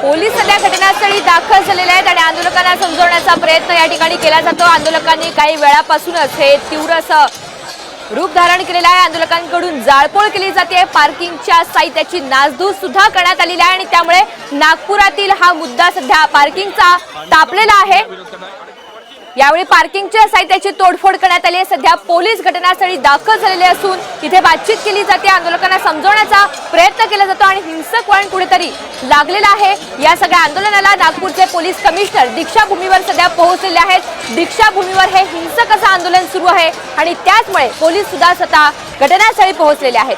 Police सध्या घटनास्थळी दाखल झालेले आहेत आणि आंदोलकांना समजवण्याचा प्रयत्न या ठिकाणी केला जातो। आंदोलकांनी काही वेळापासूनच हे तीव्र असं रूप धारण केलेलं आहे। आंदोलकांकडून जाळपोळ केली जाते, पार्किंगच्या साहित्याची नासधूस सुद्धा करण्यात आलेली आहे आणि त्यामुळे नागपुरातील हा मुद्दा सध्या पार्किंगचा तापलेला आहे। यावेळी पार्किंगच्या साहित्याची तोडफोड करण्यात आली आहे। सध्या पोलीस घटनास्थळी दाखल झालेले असून इथे बातचीत केली जाते, आंदोलकांना समजवण्याचा प्रयत्न केला जातो आणि हिंसक वळण कुठेतरी लागलेलं आहे। या सगळ्या आंदोलनाला नागपूरचे पोलीस कमिशनर दीक्षाभूमीवर सध्या पोहोचलेले आहेत। दीक्षाभूमीवर हे हिंसक असं आंदोलन सुरू आहे आणि त्याचमुळे पोलीस सुद्धा स्वतः घटनास्थळी पोहोचलेले आहेत।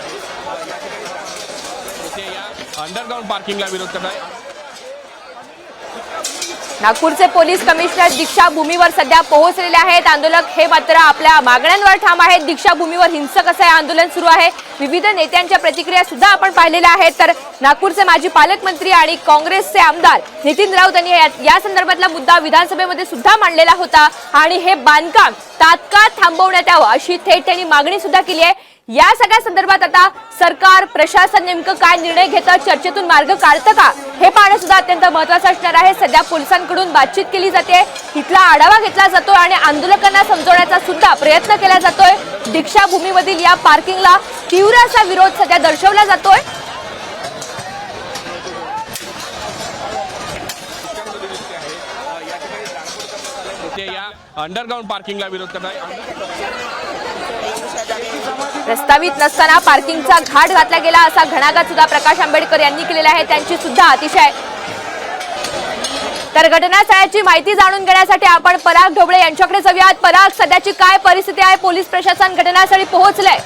अंडरग्राउंड पार्किंगला विरोध करणार नागपूरचे पोलीस कमिशनर दीक्षाभूमीवर सध्या पोहोचलेले आहेत। आंदोलक हे मात्र आपल्या मागण्यांवर ठाम आहेत। दीक्षाभूमीवर हिंसक असं आंदोलन सुरू आहे। विविध नेत्यांच्या प्रतिक्रिया सुद्धा आपण पाहिलेल्या आहेत। तर नागपूरचे माजी पालकमंत्री आणि काँग्रेसचे आमदार नितीन राऊत यांनी या संदर्भातला मुद्दा विधानसभेमध्ये सुद्धा मांडलेला होता आणि हे बांधकाम तात्काळ थांबवण्यात यावं अशी थेट त्यांनी मागणी सुद्धा केली आहे। या सगळ्या संदर्भात आता सरकार प्रशासन नेमकं काय निर्णय घेतं, चर्चेतून मार्ग काढतं का, हे पाहणं सुद्धा अत्यंत महत्त्वाचं असणार आहे। सध्या पोलिसांकडून बातचीत केली जाते, इथला आढावा घेतला जातोय आणि आंदोलकांना समजवण्याचा सुद्धा प्रयत्न केला जातोय। दीक्षाभूमीमधील या पार्किंगला तीव्र असा विरोध सध्या दर्शवला जातोय। अंडरग्राउंड पार्किंगला विरोध करणार प्रस्तावित नसताना पार्किंगचा घाट घातला गेला असा घणाघात सुद्धा प्रकाश आंबेडकर यांनी केलेला आहे। त्यांची सुद्धा अतिशय तर घटनास्थळाची माहिती जाणून घेण्यासाठी आपण पराग ढोबळे यांच्याकडे जाऊयात। पराग, सध्याची काय परिस्थिती आहे? पोलीस प्रशासन घटनास्थळी पोहोचलंय?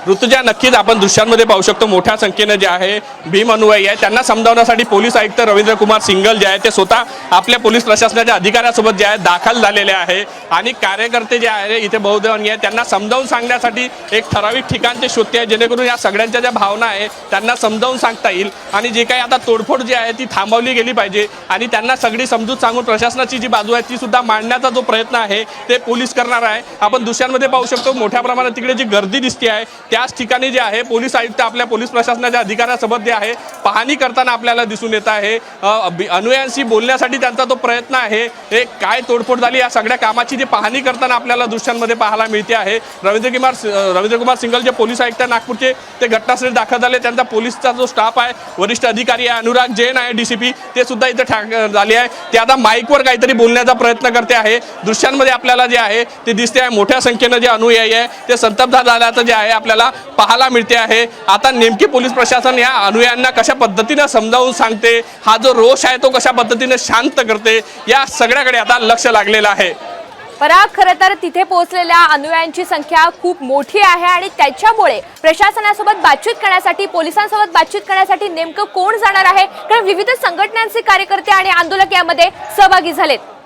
ऋतुजा, नक्कीच आपण दृश्यांमध्ये पाहू शकतो मोठ्या संख्येने जे आहे भीम अनुयायी आहे त्यांना समजावण्यासाठी पोलीस आयुक्त रवींद्र कुमार सिंगल जे आहे ते स्वतः आपल्या पोलीस प्रशासनाच्या अधिकाऱ्यांसोबत जे आहे दाखल झालेले आहे आणि कार्यकर्ते जे आहे इथे बौद्ध आहे त्यांना समजावून सांगण्यासाठी एक ठराविक ठिकाण ते शोधते आहे, जेणेकरून या सगळ्यांच्या ज्या भावना आहे त्यांना समजावून सांगता येईल आणि जे काही आता तोडफोड जी आहे ती थांबवली गेली पाहिजे आणि त्यांना सगळी समजूत सांगून प्रशासनाची जी बाजू आहे ती सुद्धा मांडण्याचा जो प्रयत्न आहे ते पोलीस करणार आहे। आपण दृश्यांमध्ये पाहू शकतो मोठ्या प्रमाणात तिकडे जी गर्दी दिसते आहे त्याच ठिकाणी जे आहे पोलीस आयुक्त आपल्या पोलीस प्रशासनाच्या अधिकाऱ्यांसोबत जे आहे पाहणी करताना आपल्याला दिसून येत आहे। अनुयायांशी बोलण्यासाठी त्यांचा तो प्रयत्न आहे। हे काय तोडफोड झाली या सगळ्या कामाची जी पाहणी करताना आपल्याला दृश्यांमध्ये पाहायला मिळते आहे। रवींद्र कुमार सिंगल जे पोलीस आयुक्त नागपूरचे ते घटनास्थळी दाखल झाले, त्यांचा पोलीसचा जो स्टाफ आहे, वरिष्ठ अधिकारी आहे, अनुराग जैन आहे डीसीपी, ते सुद्धा इथे झाले आहे। ते आता माईकवर काहीतरी बोलण्याचा प्रयत्न करते आहे। दृश्यांमध्ये आपल्याला जे आहे ते दिसते आहे मोठ्या संख्येनं जे अनुयायी आहे ते संतप्त झाल्याचं जे आहे आपल्याला पाहायला मिळते आहे। आता नेमकी पोलीस प्रशासन या अनुयायांना कशा पद्धतीने समजावून सांगते, हा जो रोष आहे तो कशा पद्धतीने शांत करते, या सगळ्याकडे आता लक्ष लागलेलं आहे। पराग, खरं तर तिथे पोहोचलेल्या अनुयायांची संख्या खूप मोठी आहे आणि त्याच्यामुळे प्रशासनासोबत बातचीत करण्यासाठी, पोलिसांसोबत बातचीत करण्यासाठी नेमकं कोण जाणार आहे? कारण विविध संघटनांचे कार्यकर्ते आणि आंदोलक यामध्ये सहभागी झालेत।